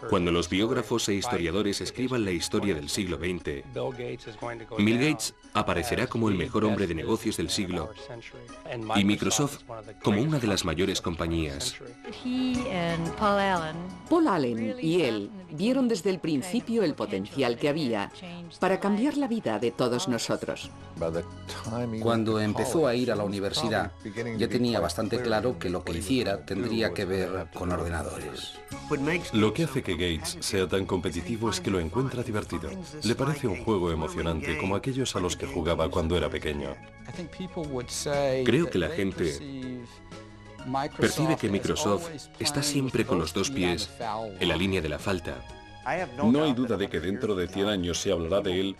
Cuando los biógrafos e historiadores escriban la historia del siglo XX, Bill Gates aparecerá como el mejor hombre de negocios del siglo y Microsoft como una de las mayores compañías. Paul Allen y él vieron desde el principio el potencial que había para cambiar la vida de todos nosotros. Cuando empezó a ir a la universidad, ya tenía bastante claro que lo que hiciera tendría que ver con ordenadores. Lo que hace que Gates sea tan competitivo es que lo encuentra divertido. Le parece un juego emocionante como aquellos a los que jugaba cuando era pequeño. Creo que la gente percibe que Microsoft está siempre con los dos pies en la línea de la falta. No hay duda de que dentro de 100 años se hablará de él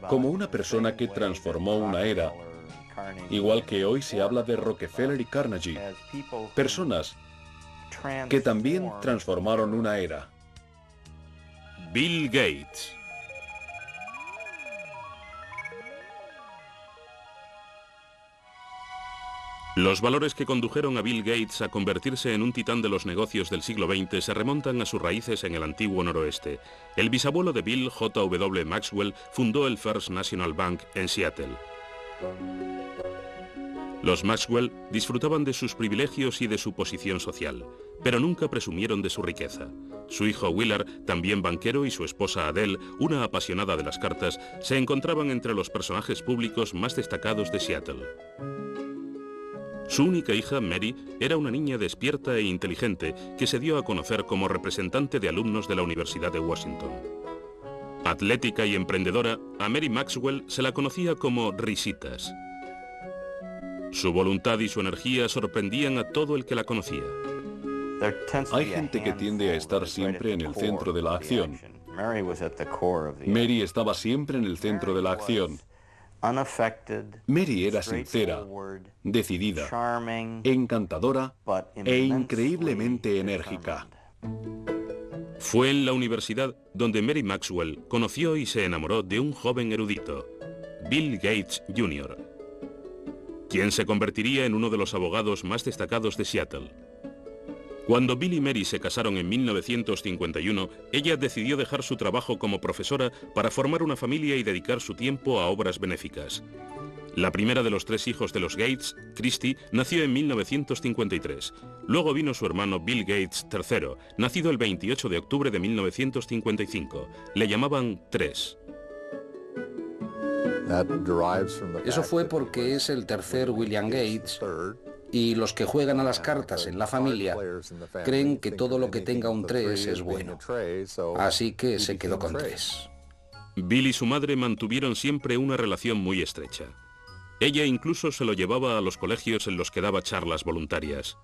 como una persona que transformó una era, igual que hoy se habla de Rockefeller y Carnegie, personas que también transformaron una era. Bill Gates. Los valores que condujeron a Bill Gates a convertirse en un titán de los negocios del siglo XX se remontan a sus raíces en el antiguo noroeste. El bisabuelo de Bill, J.W. Maxwell, fundó el First National Bank en Seattle. Los Maxwell disfrutaban de sus privilegios y de su posición social, pero nunca presumieron de su riqueza. Su hijo Willard, también banquero, y su esposa Adele, una apasionada de las cartas, se encontraban entre los personajes públicos más destacados de Seattle. Su única hija, Mary, era una niña despierta e inteligente que se dio a conocer como representante de alumnos de la Universidad de Washington. Atlética y emprendedora, a Mary Maxwell se la conocía como Risitas. Su voluntad y su energía sorprendían a todo el que la conocía. Hay gente que tiende a estar siempre en el centro de la acción. Mary estaba siempre en el centro de la acción. Mary era sincera, decidida, encantadora e increíblemente enérgica. Fue en la universidad donde Mary Maxwell conoció y se enamoró de un joven erudito, Bill Gates Jr., quien se convertiría en uno de los abogados más destacados de Seattle. Cuando Bill y Mary se casaron en 1951, ella decidió dejar su trabajo como profesora para formar una familia y dedicar su tiempo a obras benéficas. La primera de los tres hijos de los Gates, Christy, nació en 1953. Luego vino su hermano Bill Gates III, nacido el 28 de octubre de 1955. Le llamaban Tres. Eso fue porque es el tercer William Gates y los que juegan a las cartas en la familia creen que todo lo que tenga un 3 es bueno. Así que se quedó con 3. Bill y su madre mantuvieron siempre una relación muy estrecha. Ella incluso se lo llevaba a los colegios en los que daba charlas voluntarias.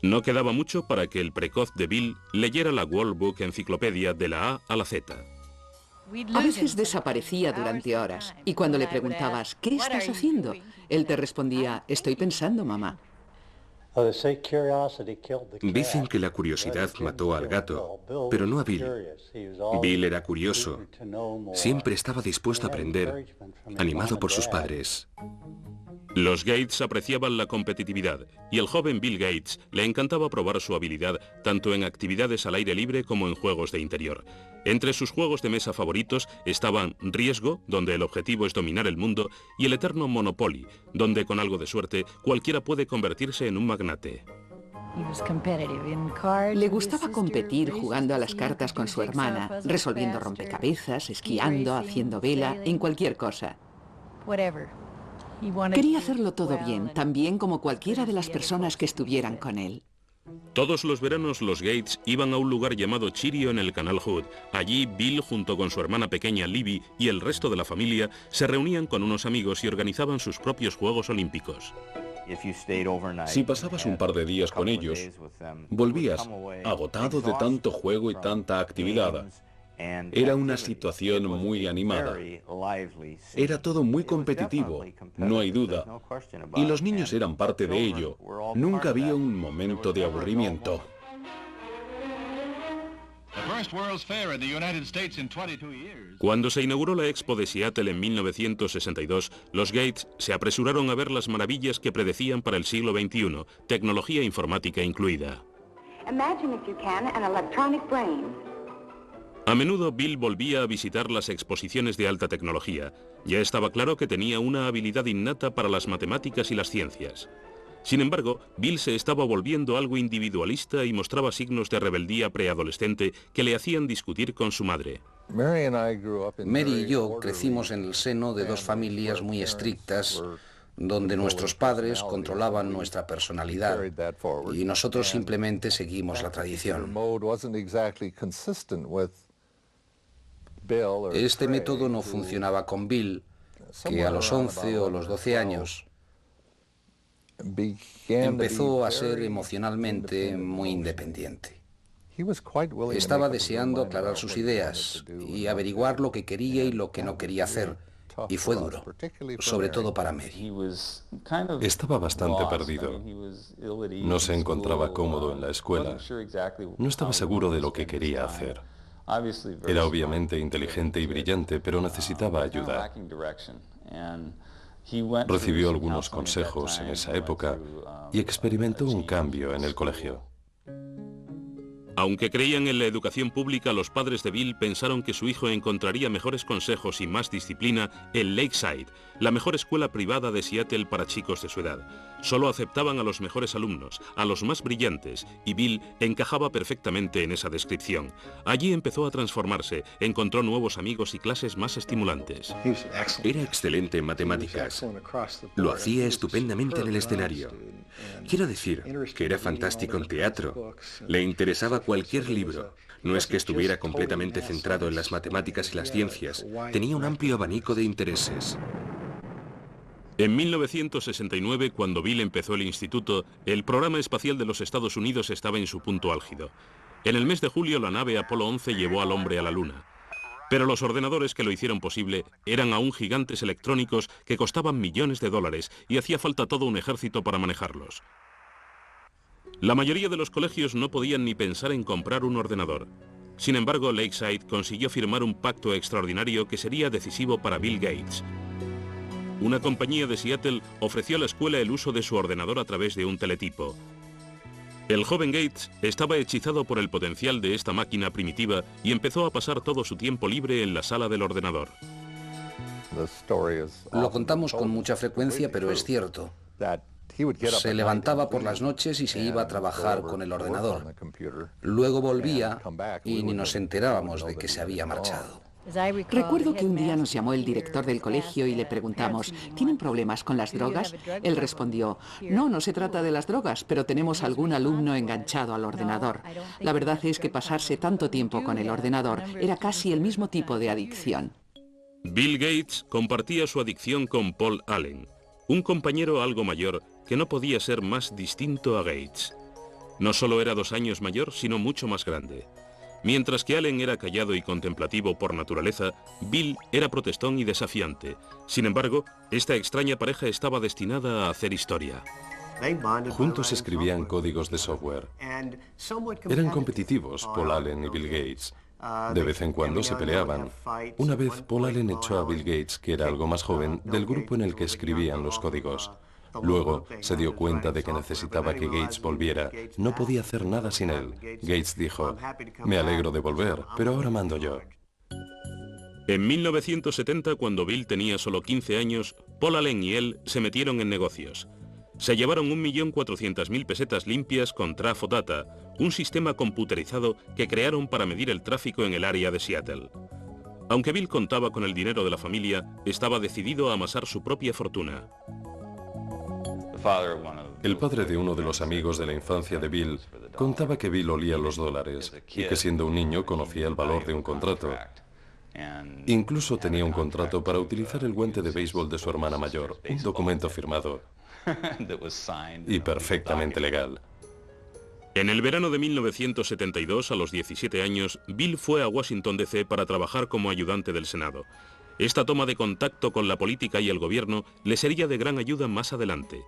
No quedaba mucho para que el precoz de Bill leyera la World Book Enciclopedia de la A a la Z. A veces desaparecía durante horas y cuando le preguntabas, ¿qué estás haciendo?, él te respondía, estoy pensando, mamá. Dicen que la curiosidad mató al gato, pero no a Bill. Bill era curioso. Siempre estaba dispuesto a aprender, animado por sus padres. Los Gates apreciaban la competitividad y el joven Bill Gates le encantaba probar su habilidad tanto en actividades al aire libre como en juegos de interior. Entre sus juegos de mesa favoritos estaban Riesgo, donde el objetivo es dominar el mundo, y el eterno Monopoly, donde con algo de suerte cualquiera puede convertirse en un magnate. Le gustaba competir jugando a las cartas con su hermana, resolviendo rompecabezas, esquiando, haciendo vela, en cualquier cosa. Quería hacerlo todo bien, tan bien como cualquiera de las personas que estuvieran con él. Todos los veranos los Gates iban a un lugar llamado Chirio en el Canal Hood. Allí Bill, junto con su hermana pequeña Libby y el resto de la familia, se reunían con unos amigos y organizaban sus propios Juegos Olímpicos. Si pasabas un par de días con ellos, volvías agotado de tanto juego y tanta actividad. Era una situación muy animada. Era todo muy competitivo, no hay duda. Y los niños eran parte de ello. Nunca había un momento de aburrimiento. Cuando se inauguró la Expo de Seattle en 1962, los Gates se apresuraron a ver las maravillas que predecían para el siglo XXI, tecnología informática incluida. A menudo Bill volvía a visitar las exposiciones de alta tecnología. Ya estaba claro que tenía una habilidad innata para las matemáticas y las ciencias. Sin embargo, Bill se estaba volviendo algo individualista y mostraba signos de rebeldía preadolescente que le hacían discutir con su madre. Mary y yo crecimos en el seno de dos familias muy estrictas, donde nuestros padres controlaban nuestra personalidad y nosotros simplemente seguimos la tradición. Este método no funcionaba con Bill, que a los 11 o los 12 años empezó a ser emocionalmente muy independiente. Estaba deseando aclarar sus ideas y averiguar lo que quería y lo que no quería hacer, y fue duro, sobre todo para Mary. Estaba bastante perdido. No se encontraba cómodo en la escuela. No estaba seguro de lo que quería hacer. Era obviamente inteligente y brillante, pero necesitaba ayuda. Recibió algunos consejos en esa época y experimentó un cambio en el colegio. Aunque creían en la educación pública, los padres de Bill pensaron que su hijo encontraría mejores consejos y más disciplina en Lakeside, la mejor escuela privada de Seattle para chicos de su edad. Solo aceptaban a los mejores alumnos, a los más brillantes, y Bill encajaba perfectamente en esa descripción. Allí empezó a transformarse, encontró nuevos amigos y clases más estimulantes. Era excelente en matemáticas. Lo hacía estupendamente en el escenario. Quiero decir que era fantástico en teatro. Le interesaba cualquier libro. No es que estuviera completamente centrado en las matemáticas y las ciencias. Tenía un amplio abanico de intereses. En 1969, cuando Bill empezó el instituto, el programa espacial de los Estados Unidos estaba en su punto álgido. En el mes de julio, la nave Apolo 11 llevó al hombre a la Luna. Pero los ordenadores que lo hicieron posible eran aún gigantes electrónicos que costaban millones de dólares y hacía falta todo un ejército para manejarlos. La mayoría de los colegios no podían ni pensar en comprar un ordenador. Sin embargo, Lakeside consiguió firmar un pacto extraordinario que sería decisivo para Bill Gates. Una compañía de Seattle ofreció a la escuela el uso de su ordenador a través de un teletipo. El joven Gates estaba hechizado por el potencial de esta máquina primitiva y empezó a pasar todo su tiempo libre en la sala del ordenador. Lo contamos con mucha frecuencia, pero es cierto. Se levantaba por las noches y se iba a trabajar con el ordenador. Luego volvía y ni nos enterábamos de que se había marchado. Recuerdo que un día nos llamó el director del colegio y le preguntamos, ¿tienen problemas con las drogas? Él respondió, no se trata de las drogas, pero tenemos algún alumno enganchado al ordenador. La verdad es que pasarse tanto tiempo con el ordenador era casi el mismo tipo de adicción. Bill Gates compartía su adicción con Paul Allen, un compañero algo mayor que no podía ser más distinto a Gates. No solo era 2 años mayor, sino mucho más grande. Mientras que Allen era callado y contemplativo por naturaleza, Bill era protestón y desafiante. Sin embargo, esta extraña pareja estaba destinada a hacer historia. Juntos escribían códigos de software. Eran competitivos, Paul Allen y Bill Gates. De vez en cuando se peleaban. Una vez Paul Allen echó a Bill Gates, que era algo más joven, del grupo en el que escribían los códigos. Luego se dio cuenta de que necesitaba que Gates volviera. No podía hacer nada sin él. Gates dijo, me alegro de volver, pero ahora mando yo. En 1970, cuando Bill tenía solo 15 años, Paul Allen y él se metieron en negocios. Se llevaron 1.400.000 pesetas limpias con Trafo Data, un sistema computerizado que crearon para medir el tráfico en el área de Seattle. Aunque Bill contaba con el dinero de la familia, estaba decidido a amasar su propia fortuna. El padre de uno de los amigos de la infancia de Bill contaba que Bill olía los dólares y que siendo un niño conocía el valor de un contrato. Incluso tenía un contrato para utilizar el guante de béisbol de su hermana mayor, un documento firmado y perfectamente legal. En el verano de 1972, a los 17 años, Bill fue a Washington D.C. para trabajar como ayudante del Senado. Esta toma de contacto con la política y el gobierno le sería de gran ayuda más adelante.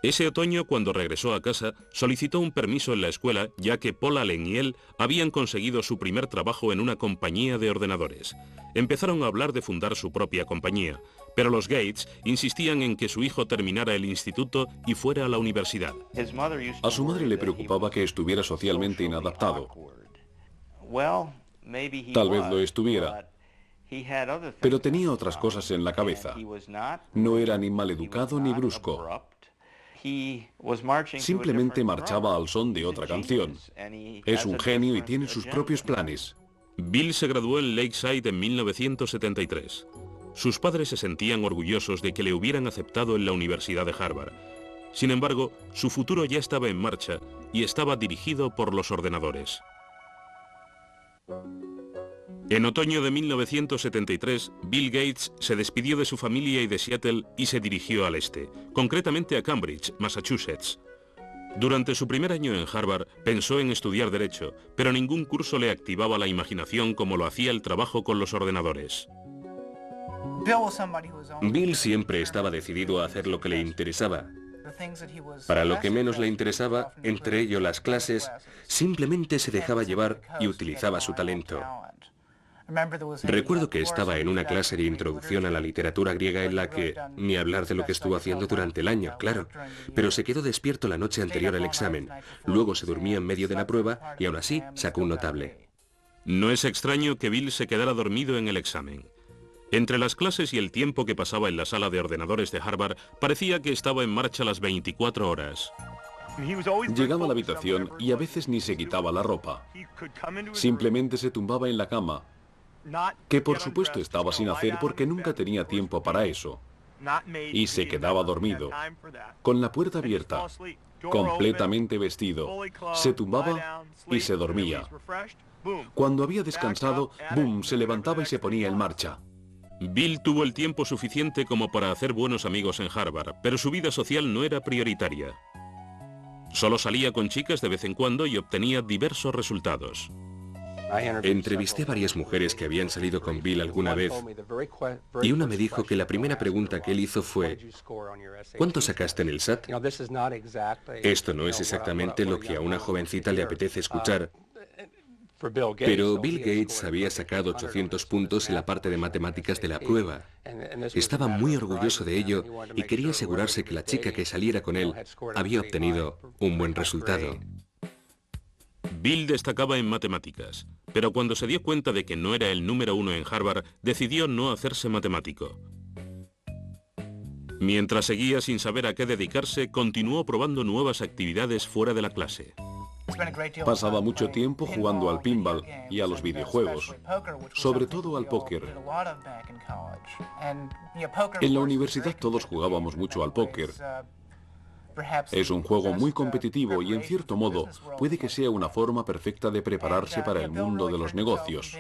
Ese otoño, cuando regresó a casa, solicitó un permiso en la escuela, ya que Paul Allen y él habían conseguido su primer trabajo en una compañía de ordenadores. Empezaron a hablar de fundar su propia compañía, Pero los Gates insistían en que su hijo terminara el instituto y fuera a la universidad. A su madre le preocupaba que estuviera socialmente inadaptado. Tal vez lo estuviera, pero tenía otras cosas en la cabeza. No era ni maleducado ni brusco. Simplemente marchaba al son de otra canción. Es un genio y tiene sus propios planes. Bill se graduó en Lakeside en 1973. Sus padres se sentían orgullosos de que le hubieran aceptado en la Universidad de Harvard. Sin embargo, su futuro ya estaba en marcha y estaba dirigido por los ordenadores. En otoño de 1973, Bill Gates se despidió de su familia y de Seattle y se dirigió al este, concretamente a Cambridge, Massachusetts. Durante su primer año en Harvard pensó en estudiar Derecho, pero ningún curso le activaba la imaginación como lo hacía el trabajo con los ordenadores. Bill siempre estaba decidido a hacer lo que le interesaba. Para lo que menos le interesaba, entre ello las clases, simplemente se dejaba llevar y utilizaba su talento. Recuerdo que estaba en una clase de introducción a la literatura griega en la que, ni hablar de lo que estuvo haciendo durante el año, claro, pero se quedó despierto la noche anterior al examen, luego se durmía en medio de la prueba y aún así sacó un notable. No es extraño que Bill se quedara dormido en el examen. Entre las clases y el tiempo que pasaba en la sala de ordenadores de Harvard, parecía que estaba en marcha las 24 horas. Llegaba a la habitación y a veces ni se quitaba la ropa. Simplemente se tumbaba en la cama, que por supuesto estaba sin hacer porque nunca tenía tiempo para eso. Y se quedaba dormido, con la puerta abierta, completamente vestido. Se tumbaba y se dormía. Cuando había descansado, ¡boom!, se levantaba y se ponía en marcha. Bill tuvo el tiempo suficiente como para hacer buenos amigos en Harvard, pero su vida social no era prioritaria. Solo salía con chicas de vez en cuando y obtenía diversos resultados. Entrevisté a varias mujeres que habían salido con Bill alguna vez y una me dijo que la primera pregunta que él hizo fue ¿cuánto sacaste en el SAT? Esto no es exactamente lo que a una jovencita le apetece escuchar, pero Bill Gates había sacado 800 puntos en la parte de matemáticas de la prueba. Estaba muy orgulloso de ello y quería asegurarse que la chica que saliera con él había obtenido un buen resultado. Bill destacaba en matemáticas, pero cuando se dio cuenta de que no era el número uno en Harvard, decidió no hacerse matemático. Mientras seguía sin saber a qué dedicarse, continuó probando nuevas actividades fuera de la clase. Pasaba mucho tiempo jugando al pinball y a los videojuegos, sobre todo al póker. En la universidad todos jugábamos mucho al póker. Es un juego muy competitivo y en cierto modo puede que sea una forma perfecta de prepararse para el mundo de los negocios.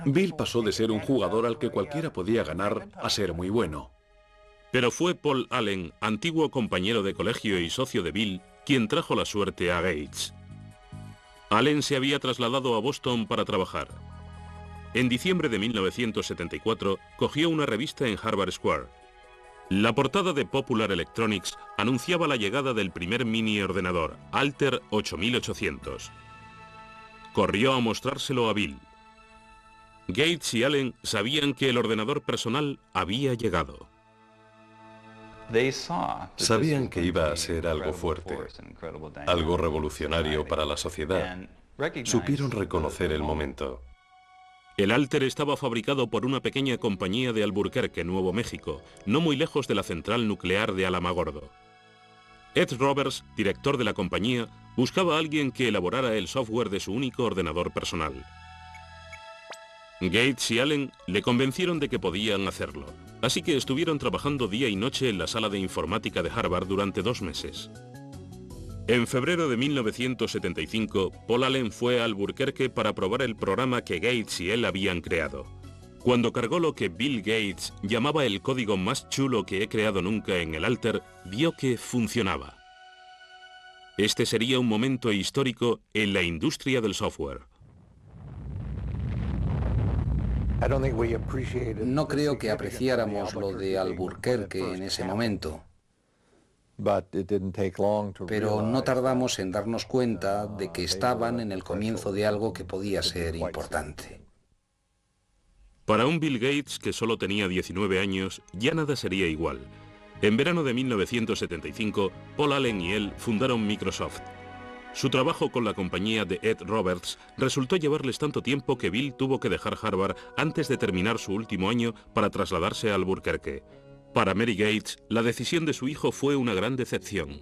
Bill pasó de ser un jugador al que cualquiera podía ganar a ser muy bueno. Pero fue Paul Allen, antiguo compañero de colegio y socio de Bill, quien trajo la suerte a Gates. Allen se había trasladado a Boston para trabajar. En diciembre de 1974 cogió una revista en Harvard Square. La portada de Popular Electronics anunciaba la llegada del primer mini ordenador, Altair 8800. Corrió a mostrárselo a Bill. Gates y Allen sabían que el ordenador personal había llegado. Sabían que iba a ser algo fuerte, algo revolucionario para la sociedad. Supieron reconocer el momento. El Altair estaba fabricado por una pequeña compañía de Albuquerque, Nuevo México, no muy lejos de la central nuclear de Alamogordo. Ed Roberts, director de la compañía, buscaba a alguien que elaborara el software de su único ordenador personal. Gates y Allen le convencieron de que podían hacerlo, así que estuvieron trabajando día y noche en la sala de informática de Harvard durante 2 meses. En febrero de 1975, Paul Allen fue a Albuquerque para probar el programa que Gates y él habían creado. Cuando cargó lo que Bill Gates llamaba el código más chulo que he creado nunca en el Altair, vio que funcionaba. Este sería un momento histórico en la industria del software. No creo que apreciáramos lo de Albuquerque en ese momento, pero no tardamos en darnos cuenta de que estaban en el comienzo de algo que podía ser importante. Para un Bill Gates que solo tenía 19 años, ya nada sería igual. En verano de 1975, Paul Allen y él fundaron Microsoft. Su trabajo con la compañía de Ed Roberts resultó llevarles tanto tiempo que Bill tuvo que dejar Harvard antes de terminar su último año para trasladarse a Albuquerque. Para Mary Gates, la decisión de su hijo fue una gran decepción.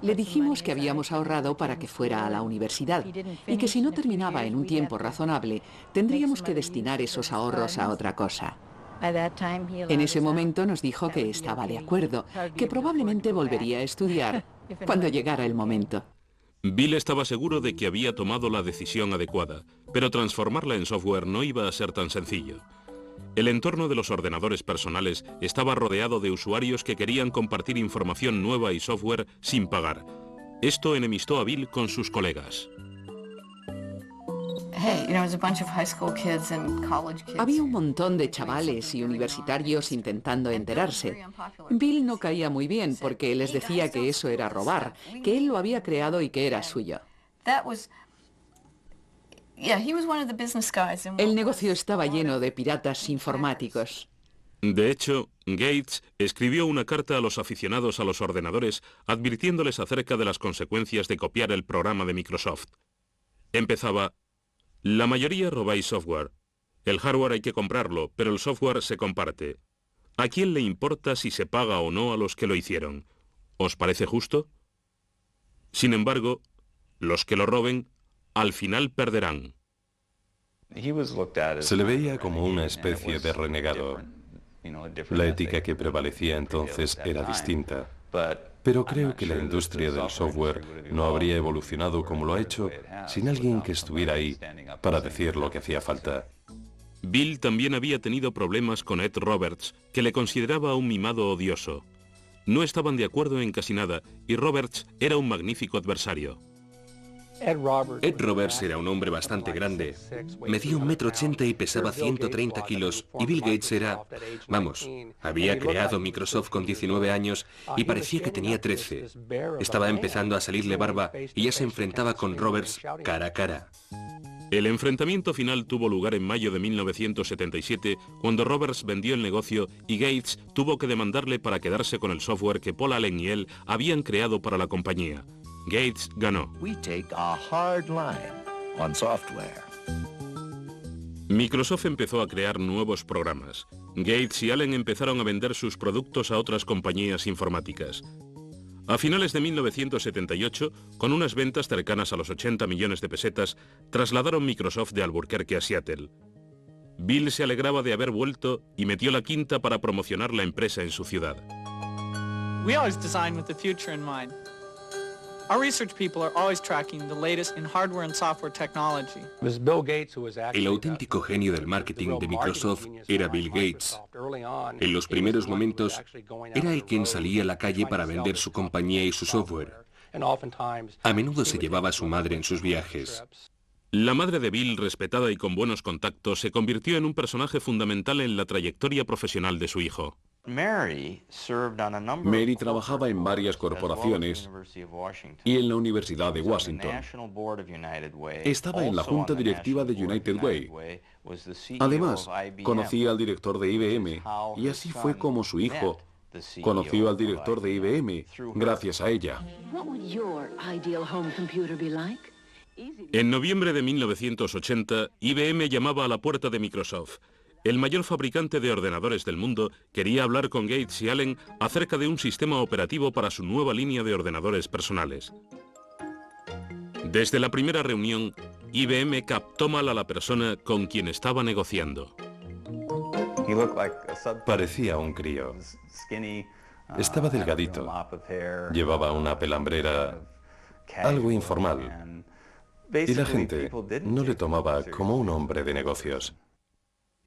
Le dijimos que habíamos ahorrado para que fuera a la universidad y que si no terminaba en un tiempo razonable, tendríamos que destinar esos ahorros a otra cosa. En ese momento nos dijo que estaba de acuerdo, que probablemente volvería a estudiar cuando llegara el momento. Bill estaba seguro de que había tomado la decisión adecuada, pero transformarla en software no iba a ser tan sencillo. El entorno de los ordenadores personales estaba rodeado de usuarios que querían compartir información nueva y software sin pagar. Esto enemistó a Bill con sus colegas. Había un montón de chavales y universitarios intentando enterarse. Bill no caía muy bien porque les decía que eso era robar, que él lo había creado y que era suyo. El negocio estaba lleno de piratas informáticos. De hecho, Gates escribió una carta a los aficionados a los ordenadores advirtiéndoles acerca de las consecuencias de copiar el programa de Microsoft. Empezaba: la mayoría robáis software. El hardware hay que comprarlo, pero el software se comparte. ¿A quién le importa si se paga o no a los que lo hicieron? ¿Os parece justo? Sin embargo, los que lo roben, al final perderán. Se le veía como una especie de renegado. La ética que prevalecía entonces era distinta. Pero creo que la industria del software no habría evolucionado como lo ha hecho sin alguien que estuviera ahí para decir lo que hacía falta. Bill también había tenido problemas con Ed Roberts, que le consideraba un mimado odioso. No estaban de acuerdo en casi nada, y Roberts era un magnífico adversario. Ed Roberts era un hombre bastante grande. Medía 1,80 m y pesaba 130 kilos. Y Bill Gates era... Vamos, había creado Microsoft con 19 años y parecía que tenía 13. Estaba empezando a salirle barba y ya se enfrentaba con Roberts cara a cara. El enfrentamiento final tuvo lugar en mayo de 1977, cuando Roberts vendió el negocio y Gates tuvo que demandarle para quedarse con el software que Paul Allen y él habían creado para la compañía. Gates ganó. Microsoft empezó a crear nuevos programas. Gates y Allen empezaron a vender sus productos a otras compañías informáticas. A finales de 1978, con unas ventas cercanas a los 80 millones de pesetas, trasladaron Microsoft de Albuquerque a Seattle. Bill se alegraba de haber vuelto y metió la quinta para promocionar la empresa en su ciudad. We always design with the future in mind. Our research people are always tracking the latest in hardware and software technology. El auténtico genio del marketing de Microsoft era Bill Gates. En los primeros momentos, era el quien salía a la calle para vender su compañía y su software. A menudo se llevaba a su madre en sus viajes. La madre de Bill, respetada y con buenos contactos, se convirtió en un personaje fundamental en la trayectoria profesional de su hijo. Mary trabajaba en varias corporaciones y en la Universidad de Washington. Estaba en la junta directiva de United Way. Además, conocía al director de IBM y así fue como su hijo conoció al director de IBM gracias a ella. En noviembre de 1980, IBM llamaba a la puerta de Microsoft. El mayor fabricante de ordenadores del mundo quería hablar con Gates y Allen acerca de un sistema operativo para su nueva línea de ordenadores personales. Desde la primera reunión, IBM captó mal a la persona con quien estaba negociando. Parecía un crío. Estaba delgadito. Llevaba una pelambrera algo informal. Y la gente no le tomaba como un hombre de negocios.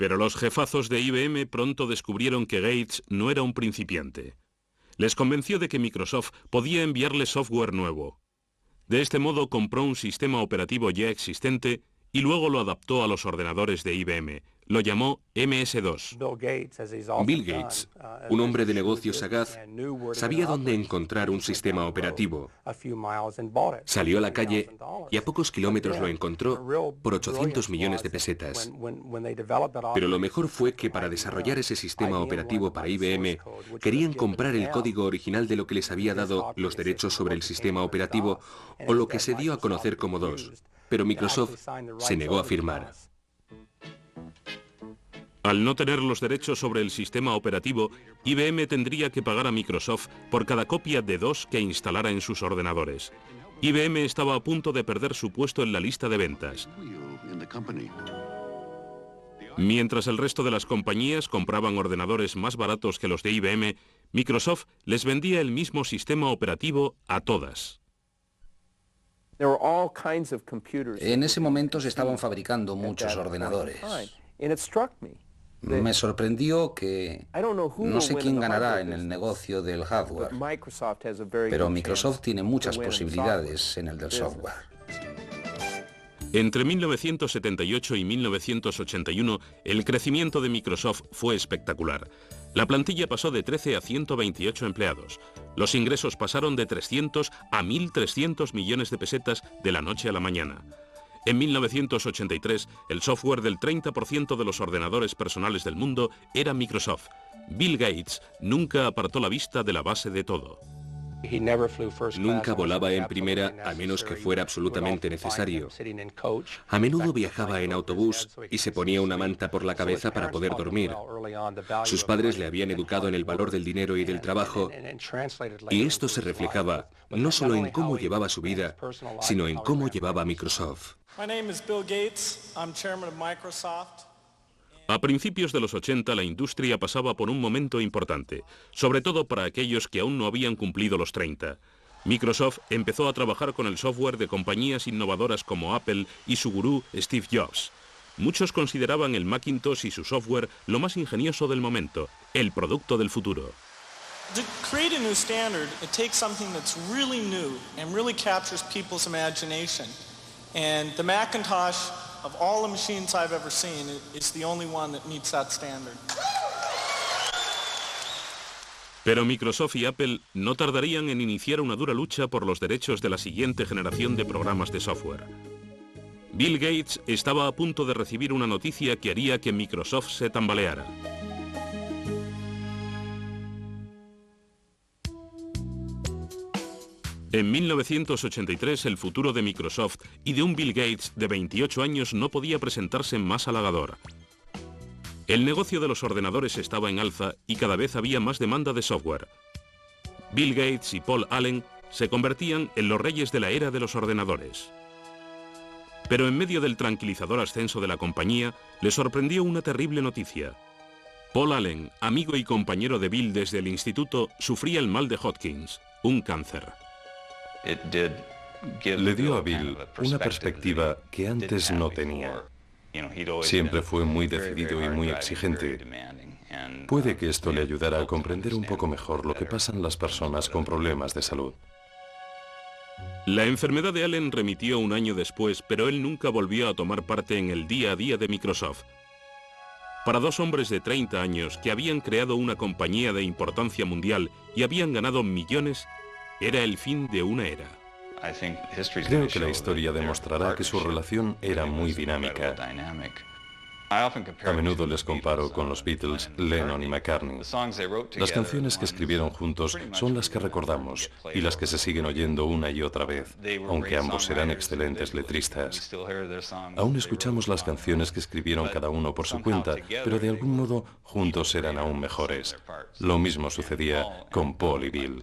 Pero los jefazos de IBM pronto descubrieron que Gates no era un principiante. Les convenció de que Microsoft podía enviarle software nuevo. De este modo compró un sistema operativo ya existente y luego lo adaptó a los ordenadores de IBM, lo llamó MS-2. Bill Gates, un hombre de negocios sagaz, sabía dónde encontrar un sistema operativo. Salió a la calle y a pocos kilómetros lo encontró por 800 millones de pesetas. Pero lo mejor fue que para desarrollar ese sistema operativo para IBM, querían comprar el código original de lo que les había dado los derechos sobre el sistema operativo, o lo que se dio a conocer como DOS. Pero Microsoft se negó a firmar. Al no tener los derechos sobre el sistema operativo, IBM tendría que pagar a Microsoft por cada copia de DOS que instalara en sus ordenadores. IBM estaba a punto de perder su puesto en la lista de ventas. Mientras el resto de las compañías compraban ordenadores más baratos que los de IBM, Microsoft les vendía el mismo sistema operativo a todas. En ese momento se estaban fabricando muchos ordenadores. Me sorprendió que no sé quién ganará en el negocio del hardware, pero Microsoft tiene muchas posibilidades en el del software. Entre 1978 y 1981, el crecimiento de Microsoft fue espectacular. La plantilla pasó de 13 a 128 empleados. Los ingresos pasaron de 300 a 1.300 millones de pesetas de la noche a la mañana. En 1983, el software del 30% de los ordenadores personales del mundo era Microsoft. Bill Gates nunca apartó la vista de la base de todo. Nunca volaba en primera a menos que fuera absolutamente necesario. A menudo viajaba en autobús y se ponía una manta por la cabeza para poder dormir. Sus padres le habían educado en el valor del dinero y del trabajo, y esto se reflejaba no solo en cómo llevaba su vida, sino en cómo llevaba Microsoft. A principios de los 80 la industria pasaba por un momento importante, sobre todo para aquellos que aún no habían cumplido los 30. Microsoft empezó a trabajar con el software de compañías innovadoras como Apple y su gurú Steve Jobs. Muchos consideraban el Macintosh y su software lo más ingenioso del momento, el producto del futuro. To create a new standard, it takes something that's really new and really captures people's imagination. And the Macintosh, of all the machines I've ever seen, is the only one that meets that standard. Pero Microsoft y Apple no tardarían en iniciar una dura lucha por los derechos de la siguiente generación de programas de software. Bill Gates estaba a punto de recibir una noticia que haría que Microsoft se tambaleara. En 1983 el futuro de Microsoft y de un Bill Gates de 28 años no podía presentarse más halagador. El negocio de los ordenadores estaba en alza y cada vez había más demanda de software. Bill Gates y Paul Allen se convertían en los reyes de la era de los ordenadores. Pero en medio del tranquilizador ascenso de la compañía, le sorprendió una terrible noticia. Paul Allen, amigo y compañero de Bill desde el instituto, sufría el mal de Hodgkins, un cáncer. Le dio a Bill una perspectiva que antes no tenía. Siempre fue muy decidido y muy exigente. Puede que esto le ayudara a comprender un poco mejor lo que pasan las personas con problemas de salud. La enfermedad de Allen remitió un año después, pero él nunca volvió a tomar parte en el día a día de Microsoft. Para dos hombres de 30 años que habían creado una compañía de importancia mundial y habían ganado millones, era el fin de una era. Creo que la historia demostrará que su relación era muy dinámica. A menudo les comparo con los Beatles, Lennon y McCartney. Las canciones que escribieron juntos son las que recordamos y las que se siguen oyendo una y otra vez, aunque ambos eran excelentes letristas. Aún escuchamos las canciones que escribieron cada uno por su cuenta, pero de algún modo juntos eran aún mejores. Lo mismo sucedía con Paul y Bill.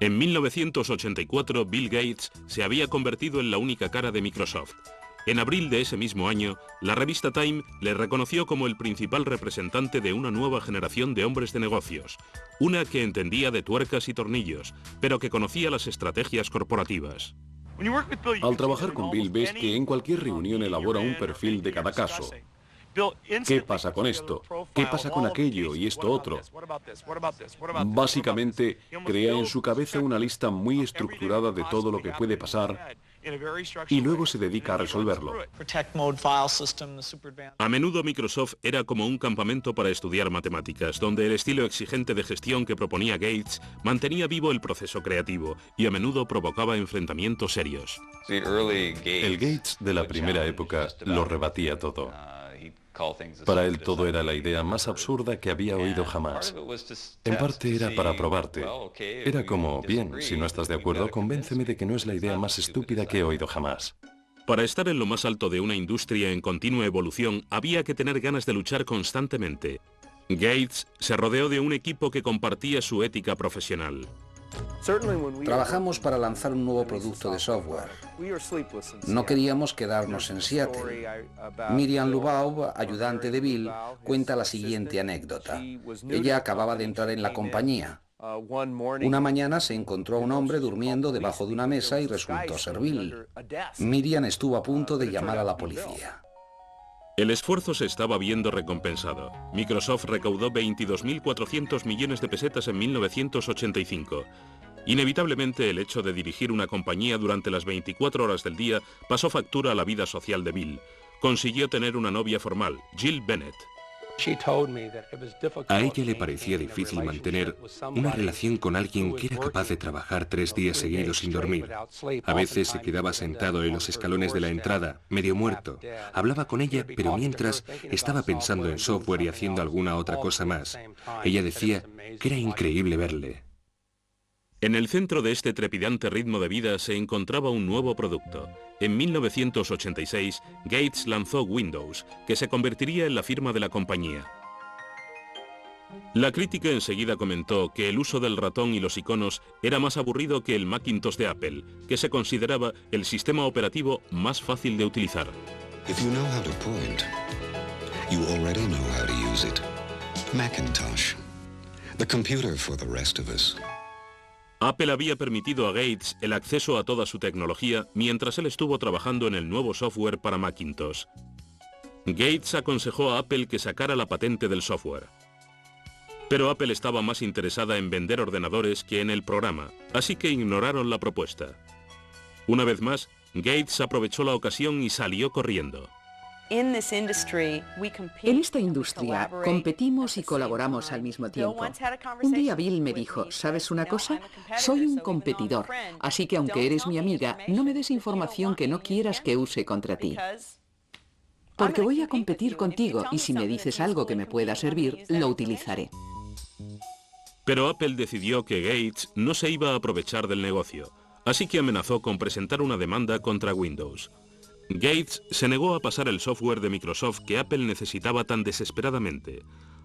En 1984, Bill Gates se había convertido en la única cara de Microsoft. En abril de ese mismo año, la revista Time le reconoció como el principal representante de una nueva generación de hombres de negocios, una que entendía de tuercas y tornillos, pero que conocía las estrategias corporativas. Al trabajar con Bill ves que en cualquier reunión elabora un perfil de cada caso. ¿Qué pasa con esto? ¿Qué pasa con aquello y esto otro? Básicamente, crea en su cabeza una lista muy estructurada de todo lo que puede pasar y luego se dedica a resolverlo. A menudo Microsoft era como un campamento para estudiar matemáticas, donde el estilo exigente de gestión que proponía Gates mantenía vivo el proceso creativo y a menudo provocaba enfrentamientos serios. El Gates de la primera época lo rebatía todo. Para él todo era la idea más absurda que había oído jamás. En parte era para probarte. Era como, bien, si no estás de acuerdo, convénceme de que no es la idea más estúpida que he oído jamás. Para estar en lo más alto de una industria en continua evolución, había que tener ganas de luchar constantemente. Gates se rodeó de un equipo que compartía su ética profesional. Trabajamos para lanzar un nuevo producto de software. No queríamos quedarnos en Seattle. Miriam Lubaub, ayudante de Bill, cuenta la siguiente anécdota. Ella acababa de entrar en la compañía. Una mañana se encontró a un hombre durmiendo debajo de una mesa y resultó ser Bill. Miriam estuvo a punto de llamar a la policía. El esfuerzo se estaba viendo recompensado. Microsoft recaudó 22.400 millones de pesetas en 1985. Inevitablemente, el hecho de dirigir una compañía durante las 24 horas del día pasó factura a la vida social de Bill. Consiguió tener una novia formal, Jill Bennett. A ella le parecía difícil mantener una relación con alguien que era capaz de trabajar 3 días seguidos sin dormir. A veces se quedaba sentado en los escalones de la entrada, medio muerto. Hablaba con ella, pero mientras estaba pensando en software y haciendo alguna otra cosa más. Ella decía que era increíble verle. En el centro de este trepidante ritmo de vida se encontraba un nuevo producto. En 1986, Gates lanzó Windows, que se convertiría en la firma de la compañía. La crítica enseguida comentó que el uso del ratón y los iconos era más aburrido que el Macintosh de Apple, que se consideraba el sistema operativo más fácil de utilizar. If you know how to point, you already know how to use it. Macintosh, the computer for the rest of us. Apple había permitido a Gates el acceso a toda su tecnología mientras él estuvo trabajando en el nuevo software para Macintosh. Gates aconsejó a Apple que sacara la patente del software. Pero Apple estaba más interesada en vender ordenadores que en el programa, así que ignoraron la propuesta. Una vez más, Gates aprovechó la ocasión y salió corriendo. En esta industria competimos y colaboramos al mismo tiempo. Un día Bill me dijo, ¿sabes una cosa? Soy un competidor, así que aunque eres mi amiga, no me des información que no quieras que use contra ti. Porque voy a competir contigo y si me dices algo que me pueda servir, lo utilizaré. Pero Apple decidió que Gates no se iba a aprovechar del negocio, así que amenazó con presentar una demanda contra Windows. Gates se negó a pasar el software de Microsoft que Apple necesitaba tan desesperadamente.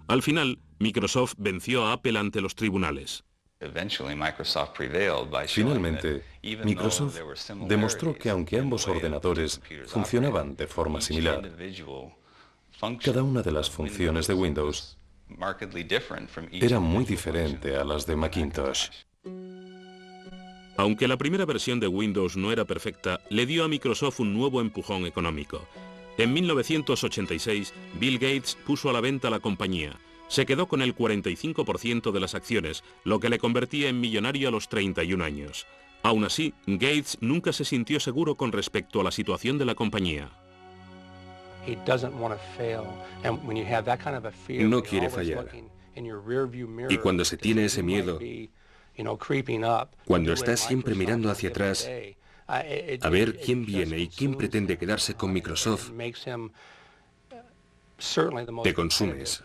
Al final, Microsoft venció a Apple ante los tribunales. Finalmente, Microsoft demostró que aunque ambos ordenadores funcionaban de forma similar, cada una de las funciones de Windows era muy diferente a las de Macintosh. Aunque la primera versión de Windows no era perfecta, le dio a Microsoft un nuevo empujón económico. En 1986, Bill Gates puso a la venta la compañía. Se quedó con el 45% de las acciones, lo que le convertía en millonario a los 31 años. Aún así, Gates nunca se sintió seguro con respecto a la situación de la compañía. No quiere fallar. Y cuando se tiene ese miedo, cuando estás siempre mirando hacia atrás, a ver quién viene y quién pretende quedarse con Microsoft, te consumes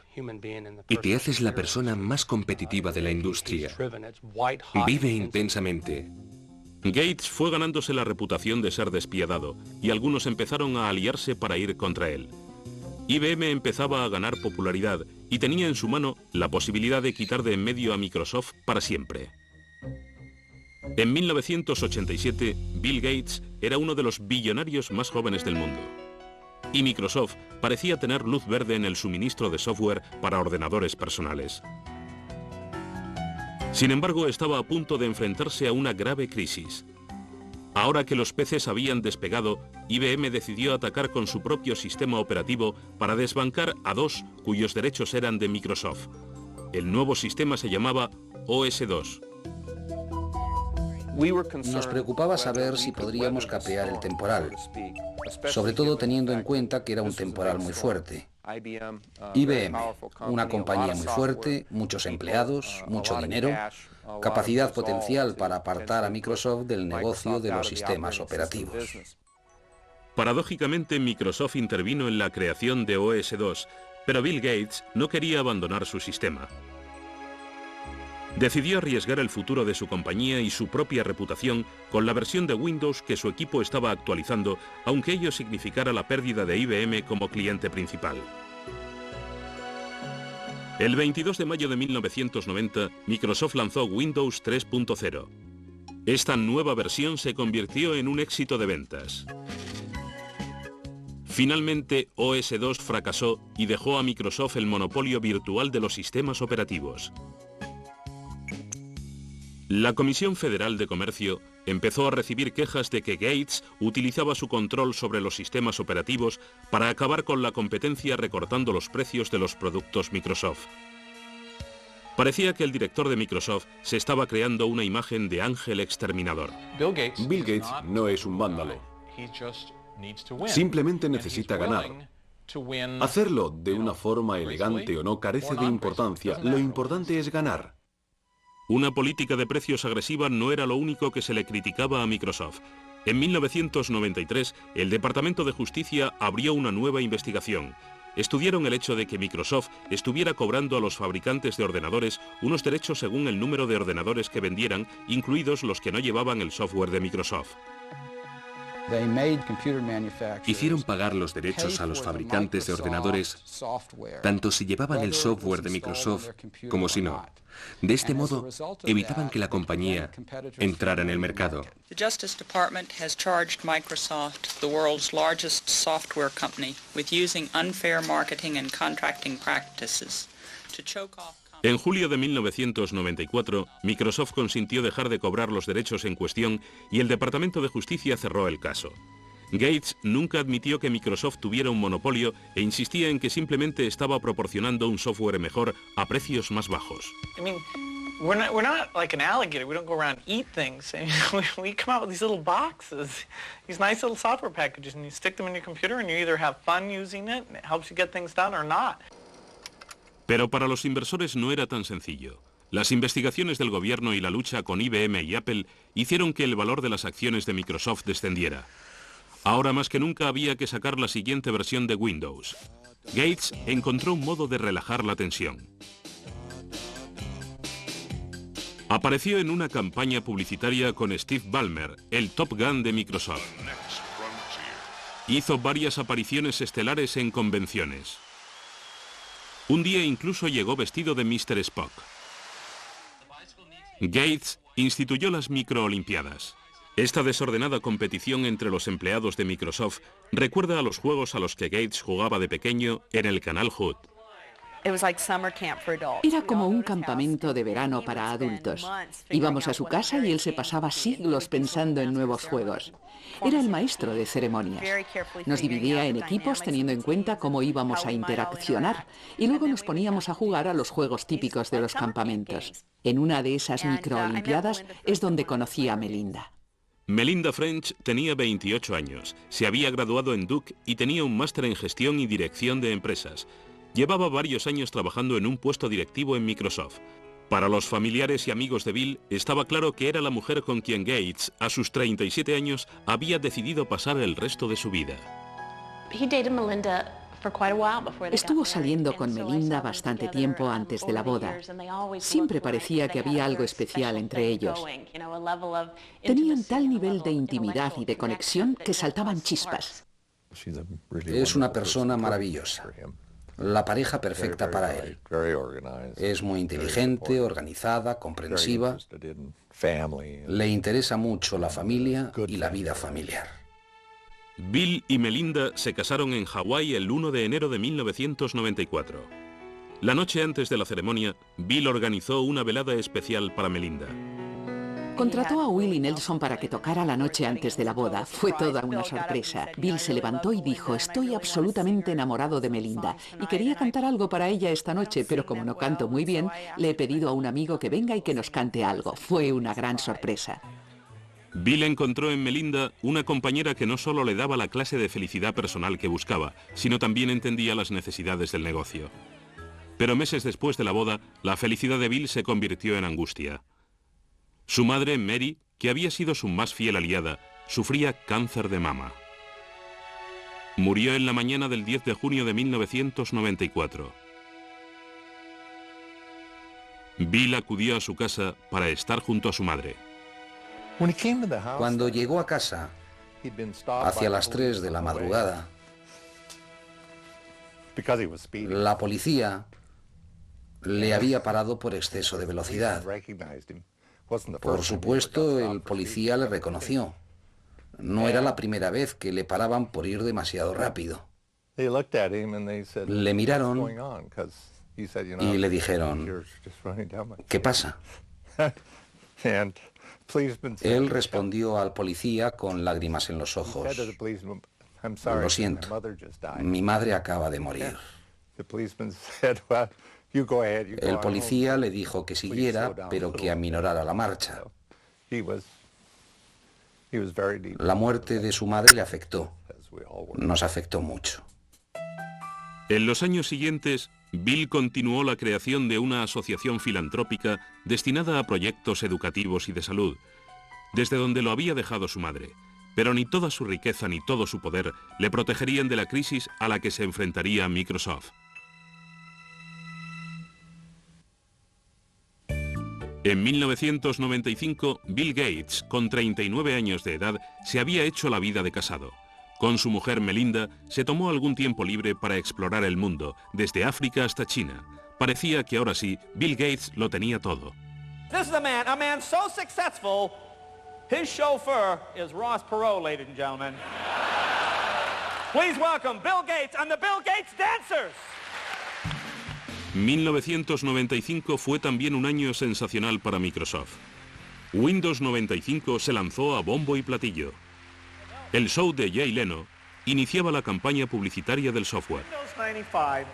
y te haces la persona más competitiva de la industria. Vive intensamente. Gates fue ganándose la reputación de ser despiadado y algunos empezaron a aliarse para ir contra él. IBM empezaba a ganar popularidad y tenía en su mano la posibilidad de quitar de en medio a Microsoft para siempre. En 1987, Bill Gates era uno de los billonarios más jóvenes del mundo. Y Microsoft parecía tener luz verde en el suministro de software para ordenadores personales. Sin embargo, estaba a punto de enfrentarse a una grave crisis. Ahora que los peces habían despegado, IBM decidió atacar con su propio sistema operativo para desbancar a dos cuyos derechos eran de Microsoft. El nuevo sistema se llamaba OS2. Nos preocupaba saber si podríamos capear el temporal, sobre todo teniendo en cuenta que era un temporal muy fuerte. IBM, una compañía muy fuerte, muchos empleados, mucho dinero, capacidad potencial para apartar a Microsoft del negocio de los sistemas operativos. Paradójicamente, Microsoft intervino en la creación de OS2, pero Bill Gates no quería abandonar su sistema. Decidió arriesgar el futuro de su compañía y su propia reputación con la versión de Windows que su equipo estaba actualizando, aunque ello significara la pérdida de IBM como cliente principal. El 22 de mayo de 1990, Microsoft lanzó Windows 3.0. Esta nueva versión se convirtió en un éxito de ventas. Finalmente, OS2 fracasó y dejó a Microsoft el monopolio virtual de los sistemas operativos. La Comisión Federal de Comercio empezó a recibir quejas de que Gates utilizaba su control sobre los sistemas operativos para acabar con la competencia recortando los precios de los productos Microsoft. Parecía que el director de Microsoft se estaba creando una imagen de ángel exterminador. Bill Gates no es un vándalo. Simplemente necesita ganar. Hacerlo de una forma elegante o no carece de importancia. Lo importante es ganar. Una política de precios agresiva no era lo único que se le criticaba a Microsoft. En 1993, el Departamento de Justicia abrió una nueva investigación. Estudiaron el hecho de que Microsoft estuviera cobrando a los fabricantes de ordenadores unos derechos según el número de ordenadores que vendieran, incluidos los que no llevaban el software de Microsoft. Hicieron pagar los derechos a los fabricantes de ordenadores, tanto si llevaban el software de Microsoft como si no. De este modo, evitaban que la compañía entrara en el mercado. The Justice Department has charged Microsoft, the world's largest software company, with using unfair marketing and contracting practices to choke off. En julio de 1994, Microsoft consintió dejar de cobrar los derechos en cuestión y el Departamento de Justicia cerró el caso. Gates nunca admitió que Microsoft tuviera un monopolio e insistía en que simplemente estaba proporcionando un software mejor a precios más bajos. We're not like an alligator. We don't go around and eat things. We come out with these little boxes, these nice little software packages, and you stick them in your computer and you either have fun using it and it helps you get things done or not. Pero para los inversores no era tan sencillo. Las investigaciones del gobierno y la lucha con IBM y Apple hicieron que el valor de las acciones de Microsoft descendiera. Ahora más que nunca había que sacar la siguiente versión de Windows. Gates encontró un modo de relajar la tensión. Apareció en una campaña publicitaria con Steve Ballmer, el Top Gun de Microsoft. Hizo varias apariciones estelares en convenciones. Un día incluso llegó vestido de Mr. Spock. Gates instituyó las microolimpiadas. Esta desordenada competición entre los empleados de Microsoft recuerda a los juegos a los que Gates jugaba de pequeño en el canal Hood. Era como un campamento de verano para adultos. Íbamos a su casa y él se pasaba siglos pensando en nuevos juegos. Era el maestro de ceremonias. Nos dividía en equipos teniendo en cuenta cómo íbamos a interaccionar y luego nos poníamos a jugar a los juegos típicos de los campamentos. En una de esas microolimpiadas es donde conocí a Melinda. Melinda French tenía 28 años, se había graduado en Duke y tenía un máster en gestión y dirección de empresas. Llevaba varios años trabajando en un puesto directivo en Microsoft. Para los familiares y amigos de Bill, estaba claro que era la mujer con quien Gates, a sus 37 años, había decidido pasar el resto de su vida. Estuvo saliendo con Melinda bastante tiempo antes de la boda. Siempre parecía que había algo especial entre ellos. Tenían tal nivel de intimidad y de conexión que saltaban chispas. Es una persona maravillosa. La pareja perfecta para él. Es muy inteligente, organizada, comprensiva. Le interesa mucho la familia y la vida familiar. Bill y Melinda se casaron en Hawái el 1 de enero de 1994. La noche antes de la ceremonia, Bill organizó una velada especial para Melinda. Contrató a Willie Nelson para que tocara la noche antes de la boda. Fue toda una sorpresa. Bill se levantó y dijo: estoy absolutamente enamorado de Melinda y quería cantar algo para ella esta noche, pero como no canto muy bien, le he pedido a un amigo que venga y que nos cante algo. Fue una gran sorpresa. Bill encontró en Melinda una compañera que no solo le daba la clase de felicidad personal que buscaba, sino también entendía las necesidades del negocio. Pero meses después de la boda, la felicidad de Bill se convirtió en angustia. Su madre, Mary, que había sido su más fiel aliada, sufría cáncer de mama. Murió en la mañana del 10 de junio de 1994. Bill acudió a su casa para estar junto a su madre. Cuando llegó a casa, hacia las 3 de la madrugada, la policía le había parado por exceso de velocidad. Por supuesto, el policía le reconoció. No era la primera vez que le paraban por ir demasiado rápido. Le miraron y le dijeron, ¿qué pasa? Él respondió al policía con lágrimas en los ojos. Lo siento, mi madre acaba de morir. El policía le dijo que siguiera, pero que aminorara la marcha. La muerte de su madre le afectó. Nos afectó mucho. En los años siguientes, Bill continuó la creación de una asociación filantrópica destinada a proyectos educativos y de salud, desde donde lo había dejado su madre. Pero ni toda su riqueza ni todo su poder le protegerían de la crisis a la que se enfrentaría Microsoft. En 1995, Bill Gates, con 39 años de edad, se había hecho la vida de casado. Con su mujer Melinda, se tomó algún tiempo libre para explorar el mundo, desde África hasta China. Parecía que ahora sí, Bill Gates lo tenía todo. This is a man so successful, his chauffeur is Ross Perot, ladies and gentlemen. Please welcome Bill Gates and the Bill Gates Dancers. 1995 fue también un año sensacional para Microsoft. Windows 95 se lanzó a bombo y platillo. El show de Jay Leno iniciaba la campaña publicitaria del software. Windows 95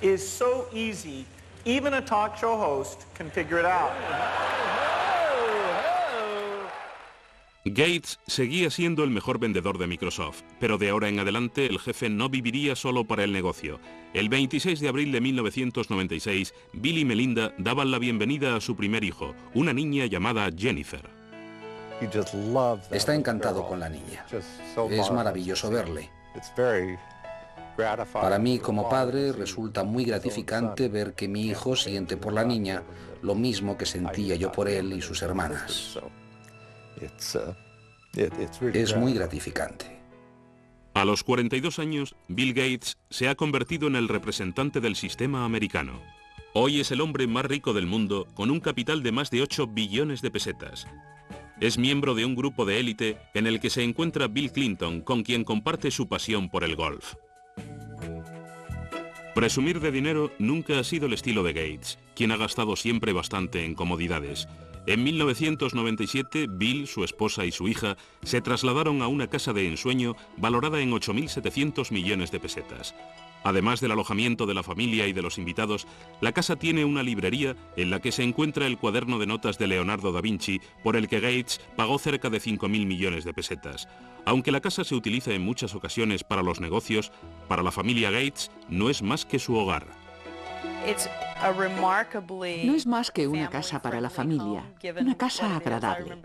is so easy, even a talk show host can figure it out. Gates seguía siendo el mejor vendedor de Microsoft, pero de ahora en adelante el jefe no viviría solo para el negocio. El 26 de abril de 1996, Bill y Melinda daban la bienvenida a su primer hijo, una niña llamada Jennifer. Está encantado con la niña. Es maravilloso verle. Para mí, como padre, resulta muy gratificante ver que mi hijo siente por la niña lo mismo que sentía yo por él y sus hermanas. Es muy gratificante. A los 42 años, Bill Gates se ha convertido en el representante del sistema americano. Hoy es el hombre más rico del mundo, con un capital de más de 8 billones de pesetas. Es miembro de un grupo de élite en el que se encuentra Bill Clinton, con quien comparte su pasión por el golf. Presumir de dinero nunca ha sido el estilo de Gates, quien ha gastado siempre bastante en comodidades. En 1997, Bill, su esposa y su hija se trasladaron a una casa de ensueño valorada en 8.700 millones de pesetas. Además del alojamiento de la familia y de los invitados, la casa tiene una librería en la que se encuentra el cuaderno de notas de Leonardo da Vinci, por el que Gates pagó cerca de 5.000 millones de pesetas. Aunque la casa se utiliza en muchas ocasiones para los negocios, para la familia Gates no es más que su hogar. No es más que una casa para la familia, una casa agradable.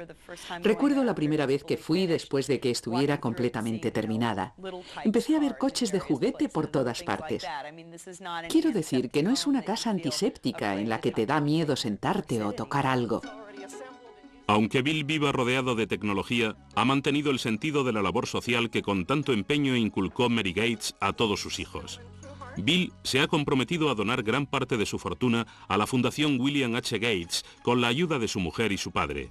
Recuerdo la primera vez que fui después de que estuviera completamente terminada. Empecé a ver coches de juguete por todas partes. Quiero decir que no es una casa antiséptica en la que te da miedo sentarte o tocar algo. Aunque Bill viva rodeado de tecnología, ha mantenido el sentido de la labor social que con tanto empeño inculcó Mary Gates a todos sus hijos. Bill se ha comprometido a donar gran parte de su fortuna a la Fundación William H. Gates con la ayuda de su mujer y su padre.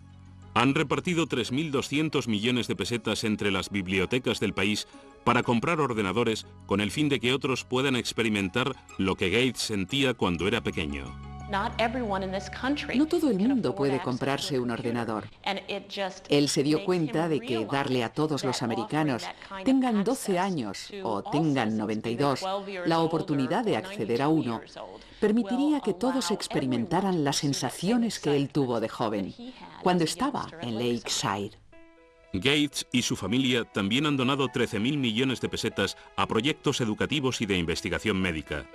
Han repartido 3.200 millones de pesetas entre las bibliotecas del país para comprar ordenadores con el fin de que otros puedan experimentar lo que Gates sentía cuando era pequeño. No todo el mundo puede comprarse un ordenador. Él se dio cuenta de que darle a todos los americanos, tengan 12 años o tengan 92, la oportunidad de acceder a uno, permitiría que todos experimentaran las sensaciones que él tuvo de joven, cuando estaba en Lakeside. Gates y su familia también han donado 13.000 millones de pesetas a proyectos educativos y de investigación médica.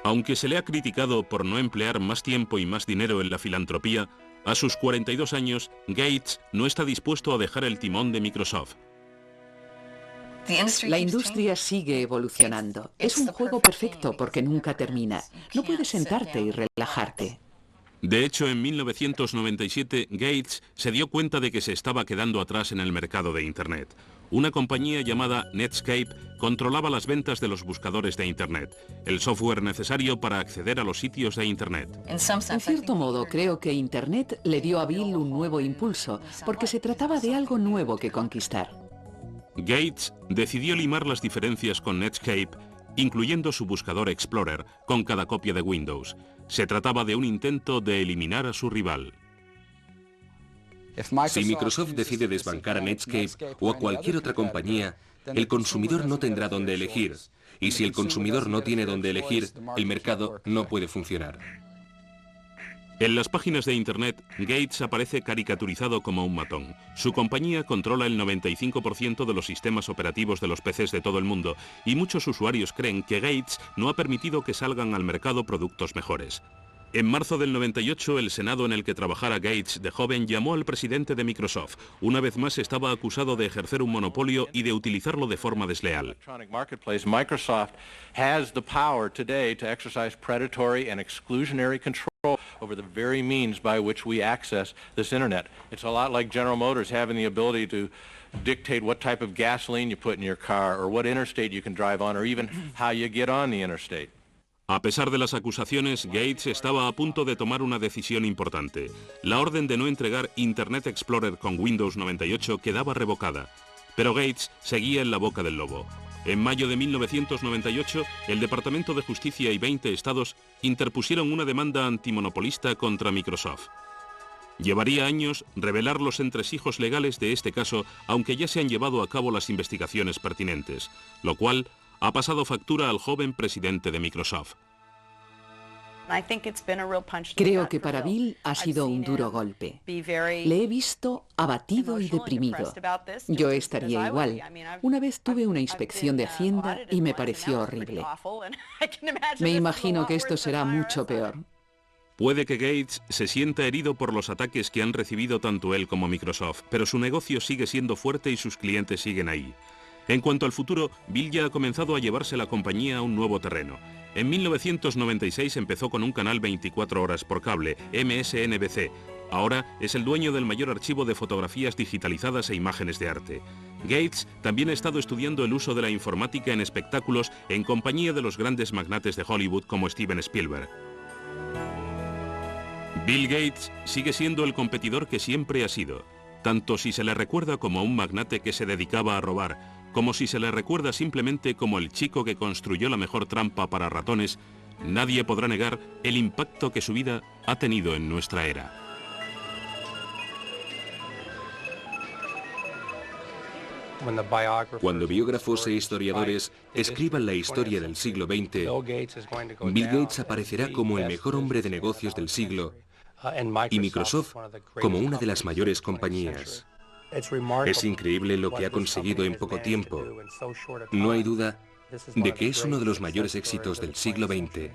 Aunque se le ha criticado por no emplear más tiempo y más dinero en la filantropía, a sus 42 años, Gates no está dispuesto a dejar el timón de Microsoft. La industria sigue evolucionando. Es un juego perfecto porque nunca termina. No puedes sentarte y relajarte. De hecho, en 1997, Gates se dio cuenta de que se estaba quedando atrás en el mercado de Internet. Una compañía llamada Netscape controlaba las ventas de los buscadores de Internet, el software necesario para acceder a los sitios de Internet. En cierto modo, creo que Internet le dio a Bill un nuevo impulso, porque se trataba de algo nuevo que conquistar. Gates decidió limar las diferencias con Netscape, incluyendo su buscador Explorer, con cada copia de Windows. Se trataba de un intento de eliminar a su rival. Si Microsoft decide desbancar a Netscape o a cualquier otra compañía, el consumidor no tendrá dónde elegir. Y si el consumidor no tiene dónde elegir, el mercado no puede funcionar. En las páginas de Internet, Gates aparece caricaturizado como un matón. Su compañía controla el 95% de los sistemas operativos de los PCs de todo el mundo y muchos usuarios creen que Gates no ha permitido que salgan al mercado productos mejores. En marzo del 98, el Senado en el que trabajara Gates de joven llamó al presidente de Microsoft. Una vez más estaba acusado de ejercer un monopolio y de utilizarlo de forma desleal. Microsoft has the power today to exercise predatory and exclusionary control over the very means by which we access this internet. It's a lot like General Motors having the ability to dictate what type of gasoline you put in your car or what interstate you can drive on or even how you get on the interstate. A pesar de las acusaciones, Gates estaba a punto de tomar una decisión importante. La orden de no entregar Internet Explorer con Windows 98 quedaba revocada. Pero Gates seguía en la boca del lobo. En mayo de 1998, el Departamento de Justicia y 20 estados interpusieron una demanda antimonopolista contra Microsoft. Llevaría años revelar los entresijos legales de este caso, aunque ya se han llevado a cabo las investigaciones pertinentes, lo cual ha pasado factura al joven presidente de Microsoft. Creo que para Bill ha sido un duro golpe. Le he visto abatido y deprimido. Yo estaría igual. Una vez tuve una inspección de Hacienda y me pareció horrible. Me imagino que esto será mucho peor. Puede que Gates se sienta herido por los ataques que han recibido tanto él como Microsoft, pero su negocio sigue siendo fuerte y sus clientes siguen ahí. En cuanto al futuro, Bill ya ha comenzado a llevarse la compañía a un nuevo terreno. En 1996 empezó con un canal 24 horas por cable, MSNBC. Ahora es el dueño del mayor archivo de fotografías digitalizadas e imágenes de arte. Gates también ha estado estudiando el uso de la informática en espectáculos en compañía de los grandes magnates de Hollywood como Steven Spielberg. Bill Gates sigue siendo el competidor que siempre ha sido, tanto si se le recuerda como un magnate que se dedicaba a robar, como si se le recuerda simplemente como el chico que construyó la mejor trampa para ratones. Nadie podrá negar el impacto que su vida ha tenido en nuestra era. Cuando biógrafos e historiadores escriban la historia del siglo XX, Bill Gates aparecerá como el mejor hombre de negocios del siglo y Microsoft como una de las mayores compañías. Es increíble lo que ha conseguido en poco tiempo. No hay duda de que es uno de los mayores éxitos del siglo XX.